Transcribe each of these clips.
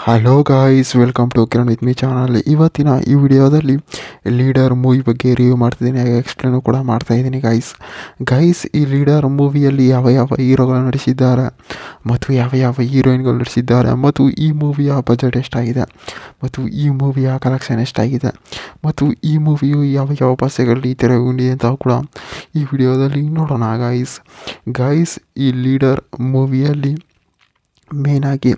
Hello guys, welcome to Kiran with me channel. ಇವತ್ತಿನ ಈ ವಿಡಿಯೋದಲ್ಲಿ ಲೀಡರ್ ಮೂವಿ ಬಗ್ಗೆ ರಿವ್ಯೂ ಮಾಡ್ತಿದ್ದೀನಿ, ಹಾಗೆ ಎಕ್ಸ್ಪ್ಲೇನು ಕೂಡ ಮಾಡ್ತಾ ಇದ್ದೀನಿ ಗೈಸ್. ಈ ಲೀಡರ್ ಮೂವಿಯಲ್ಲಿ ಯಾವ ಯಾವ ಹೀರೋಗಳು ನಟಿಸಿದ್ದಾರೆ ಮತ್ತು ಯಾವ ಯಾವ ಹೀರೋಯಿನ್ಗಳು ನಟಿಸಿದ್ದಾರೆ ಮತ್ತು ಈ ಮೂವಿಯ ಬಜೆಟ್ ಎಷ್ಟಾಗಿದೆ ಮತ್ತು ಈ ಮೂವಿಯ ಕಲೆಕ್ಷನ್ ಎಷ್ಟಾಗಿದೆ ಮತ್ತು ಈ ಮೂವಿಯು ಯಾವ ಯಾವ ಭಾಷೆಗಳಲ್ಲಿ ತೆರೆಗೊಂಡಿದೆ ಅಂತ ಕೂಡ ಈ ವಿಡಿಯೋದಲ್ಲಿ ನೋಡೋಣ ಗೈಸ್. ಈ ಲೀಡರ್ ಮೂವಿಯಲ್ಲಿ ಮೇನಾಗಿ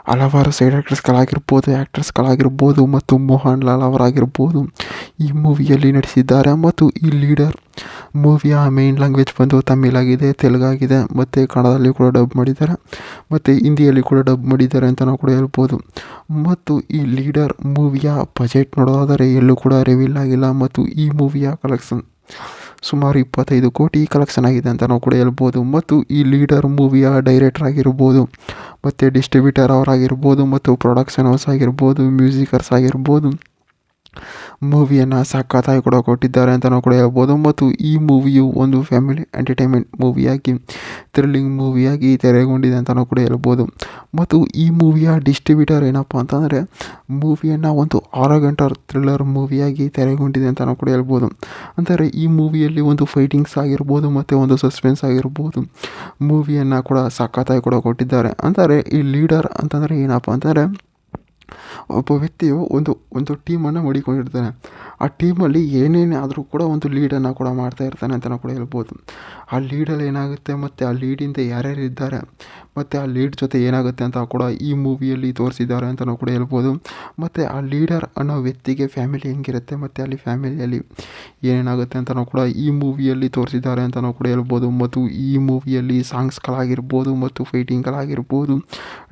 ಹಲವಾರು ಸೈಡ್ ಆ್ಯಕ್ಟರ್ಸ್ಗಳಾಗಿರ್ಬೋದು ಮತ್ತು ಮೋಹನ್ ಲಾಲ್ ಅವರಾಗಿರ್ಬೋದು ಈ ಮೂವಿಯಲ್ಲಿ ನಟಿಸಿದ್ದಾರೆ. ಮತ್ತು ಈ ಲೀಡರ್ ಮೂವಿಯ ಮೇನ್ ಲ್ಯಾಂಗ್ವೇಜ್ ಬಂದು ತಮಿಳ್ ಆಗಿದೆ, ತೆಲುಗಾಗಿದೆ ಮತ್ತು ಕನ್ನಡದಲ್ಲಿ ಕೂಡ ಡಬ್ ಮಾಡಿದ್ದಾರೆ ಮತ್ತು ಹಿಂದಿಯಲ್ಲಿ ಕೂಡ ಡಬ್ ಮಾಡಿದ್ದಾರೆ ಅಂತ ನಾವು ಕೂಡ ಹೇಳ್ಬೋದು. ಮತ್ತು ಈ ಲೀಡರ್ ಮೂವಿಯ ಬಜೆಟ್ ನೋಡೋದಾದರೆ ಎಲ್ಲೂ ಕೂಡ ರಿವೀಲ್ ಆಗಿಲ್ಲ ಮತ್ತು ಈ ಮೂವಿಯ ಕಲೆಕ್ಷನ್ ಸುಮಾರು 25 ಕೋಟಿ ಕಲೆಕ್ಷನ್ ಆಗಿದೆ ಅಂತ ನಾವು ಕೂಡ ಹೇಳ್ಬೋದು. ಮತ್ತು ಈ ಲೀಡರ್ ಮೂವಿಯ ಡೈರೆಕ್ಟರ್ ಆಗಿರ್ಬೋದು ಮತ್ತು ಡಿಸ್ಟ್ರಿಬ್ಯೂಟರ್ ಅವರಾಗಿರ್ಬೋದು ಮತ್ತು ಪ್ರೊಡಕ್ಷನ್ ಹೌಸ್ ಆಗಿರ್ಬೋದು, ಮ್ಯೂಸಿಕರ್ಸ್ ಆಗಿರ್ಬೋದು, ಮೂವಿಯನ್ನು ಸಖತ್ತಾಗಿ ಕೂಡ ಕೊಟ್ಟಿದ್ದಾರೆ ಅಂತ ನಾವು ಕೂಡ ಹೇಳ್ಬೋದು. ಮತ್ತು ಈ ಮೂವಿಯು ಒಂದು ಫ್ಯಾಮಿಲಿ ಎಂಟರ್ಟೈನ್ಮೆಂಟ್ ಮೂವಿಯಾಗಿ, ಥ್ರಿಲ್ಲಿಂಗ್ ಮೂವಿಯಾಗಿ ತೆರೆಗೊಂಡಿದೆ ಅಂತ ನಾವು ಕೂಡ ಹೇಳ್ಬೋದು. ಮತ್ತು ಈ ಮೂವಿಯ ಡಿಸ್ಟ್ರಿಬ್ಯೂಟರ್ ಏನಪ್ಪ ಅಂತಂದರೆ ಮೂವಿಯನ್ನು ಒಂದು 6 ಗಂಟೆ ಥ್ರಿಲ್ಲರ್ ಮೂವಿಯಾಗಿ ತೆರೆಗೊಂಡಿದೆ ಅಂತ ನಾವು ಕೂಡ ಹೇಳ್ಬೋದು. ಅಂದರೆ ಈ ಮೂವಿಯಲ್ಲಿ ಒಂದು ಫೈಟಿಂಗ್ಸ್ ಆಗಿರ್ಬೋದು ಮತ್ತು ಒಂದು ಸಸ್ಪೆನ್ಸ್ ಆಗಿರ್ಬೋದು ಮೂವಿಯನ್ನು ಕೂಡ ಸಖತ್ತಾಗಿ ಕೂಡ ಕೊಟ್ಟಿದ್ದಾರೆ. ಅಂದರೆ ಈ ಲೀಡರ್ ಅಂತಂದರೆ ಏನಪ್ಪ ಅಂತಂದರೆ ಒಬ್ಬ ವ್ಯಕ್ತಿಯು ಒಂದು ಟೀಮನ್ನು ಮಾಡಿಕೊಂಡಿರ್ತಾನೆ. ಆ ಟೀಮಲ್ಲಿ ಏನೇನೇ ಆದರೂ ಕೂಡ ಒಂದು ಲೀಡನ್ನು ಕೂಡ ಮಾಡ್ತಾ ಇರ್ತಾನೆ ಅಂತ ನಾವು ಕೂಡ ಹೇಳ್ಬೋದು. ಆ ಲೀಡಲ್ಲಿ ಏನಾಗುತ್ತೆ ಮತ್ತು ಆ ಲೀಡಿಂದ ಯಾರ್ಯಾರು ಇದ್ದಾರೆ ಮತ್ತು ಆ ಲೀಡ್ ಜೊತೆ ಏನಾಗುತ್ತೆ ಅಂತ ಕೂಡ ಈ ಮೂವಿಯಲ್ಲಿ ತೋರಿಸಿದ್ದಾರೆ ಅಂತ ನಾವು ಕೂಡ ಹೇಳ್ಬೋದು. ಮತ್ತು ಆ ಲೀಡರ್ ಅನ್ನೋ ವ್ಯಕ್ತಿಗೆ ಫ್ಯಾಮಿಲಿ ಹೆಂಗಿರುತ್ತೆ ಮತ್ತು ಅಲ್ಲಿ ಫ್ಯಾಮಿಲಿಯಲ್ಲಿ ಏನೇನಾಗುತ್ತೆ ಅಂತ ನಾವು ಕೂಡ ಈ ಮೂವಿಯಲ್ಲಿ ತೋರಿಸಿದ್ದಾರೆ ಅಂತ ನಾವು ಕೂಡ ಹೇಳ್ಬೋದು. ಮತ್ತು ಈ ಮೂವಿಯಲ್ಲಿ ಸಾಂಗ್ಸ್ಗಳಾಗಿರ್ಬೋದು ಮತ್ತು ಫೈಟಿಂಗ್ಗಳಾಗಿರ್ಬೋದು,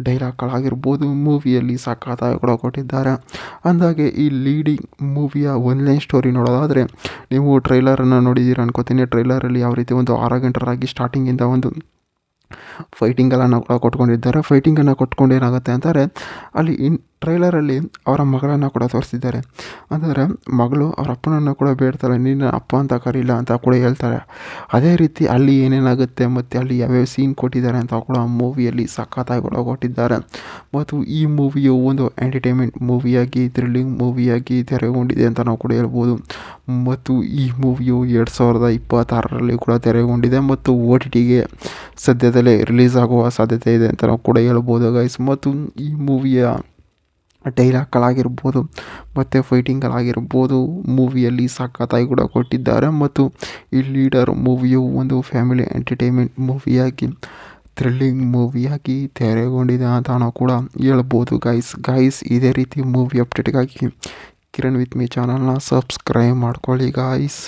ಡೈಲಾಗ್ಗಳಾಗಿರ್ಬೋದು ಮೂವಿಯಲ್ಲಿ ಸಖತ್ತಾಗಿ ಕೂಡ ಕೊಟ್ಟಿದ್ದಾರೆ. ಅಂದಾಗೆ ಈ ಲೀಡಿಂಗ್ ಮೂವಿಯ ಒನ್ಲೈನ್ ಸ್ಟೋರಿ ನೋಡೋದಾದರೆ ನೀವು ಟ್ರೈಲರನ್ನು ನೋಡಿದ್ದೀರ ಅನ್ಕೋತೀನಿ. ಟ್ರೈಲರಲ್ಲಿ ಯಾವ ರೀತಿ ಒಂದು 6 ಗಂಟರಾಗಿ ಸ್ಟಾರ್ಟಿಂಗಿಂದ ಒಂದು ಫೈಟಿಂಗ್ಗಳನ್ನು ಕೂಡ ಕೊಟ್ಕೊಂಡಿದ್ದಾರೆ. ಫೈಟಿಂಗನ್ನು ಕೊಟ್ಕೊಂಡು ಏನಾಗುತ್ತೆ ಅಂತಾರೆ ಅಲ್ಲಿ ಟ್ರೈಲರಲ್ಲಿ ಅವರ ಮಗಳನ್ನು ಕೂಡ ತೋರಿಸಿದ್ದಾರೆ. ಅಂದರೆ ಮಗಳು ಅವರ ಅಪ್ಪನನ್ನು ಕೂಡ ಬೇಡ್ತಾಳೆ, ನೀನು ಅಪ್ಪ ಅಂತ ಕರೀಲ್ಲ ಅಂತ ಕೂಡ ಹೇಳ್ತಾರೆ. ಅದೇ ರೀತಿ ಅಲ್ಲಿ ಏನೇನಾಗುತ್ತೆ ಮತ್ತು ಅಲ್ಲಿ ಯಾವ್ಯಾವ ಸೀನ್ ಕೊಟ್ಟಿದ್ದಾರೆ ಅಂತ ಕೂಡ ಮೂವಿಯಲ್ಲಿ ಸಖತ್ತಾಗಿ ಕೂಡ ಕೊಟ್ಟಿದ್ದಾರೆ. ಮತ್ತು ಈ ಮೂವಿಯು ಒಂದು ಎಂಟರ್ಟೈನ್ಮೆಂಟ್ ಮೂವಿಯಾಗಿ, ಥ್ರಿಲ್ಲಿಂಗ್ ಮೂವಿಯಾಗಿ ತೆರೆಗೊಂಡಿದೆ ಅಂತ ನಾವು ಕೂಡ ಹೇಳ್ಬೋದು. ಮತ್ತು ಈ ಮೂವಿಯು 2026ರಲ್ಲಿ ಕೂಡ ತೆರೆಗೊಂಡಿದೆ ಮತ್ತು OTTಗೆ ಸದ್ಯದಲ್ಲೇ ರಿಲೀಸ್ ಆಗುವ ಸಾಧ್ಯತೆ ಇದೆ ಅಂತ ನಾವು ಕೂಡ ಹೇಳ್ಬೋದು ಗೈಸ್. ಮತ್ತು ಈ ಮೂವಿಯ ಡೈಲಾಗ್ಗಳಾಗಿರ್ಬೋದು ಮತ್ತು ಫೈಟಿಂಗ್ಗಳಾಗಿರ್ಬೋದು ಮೂವಿಯಲ್ಲಿ ಸಖತ್ತಾಗಿ ಕೂಡ ಕೊಟ್ಟಿದ್ದಾರೆ. ಮತ್ತು ಈ ಲೀಡರ್ ಮೂವಿಯು ಒಂದು ಫ್ಯಾಮಿಲಿ ಎಂಟರ್ಟೈನ್ಮೆಂಟ್ ಮೂವಿಯಾಗಿ, ಥ್ರಿಲ್ಲಿಂಗ್ ಮೂವಿಯಾಗಿ ತೆರೆಗೊಂಡಿದೆ ಅಂತ ನಾವು ಕೂಡ ಹೇಳ್ಬೋದು ಗೈಸ್. ಇದೇ ರೀತಿ ಮೂವಿ ಅಪ್ಡೇಟ್ಗಾಗಿ ಕಿರಣ್ ವಿತ್ ಮೀ ಚಾನಲ್ನ ಸಬ್ಸ್ಕ್ರೈಬ್ ಮಾಡ್ಕೊಳ್ಳಿ ಗೈಸ್.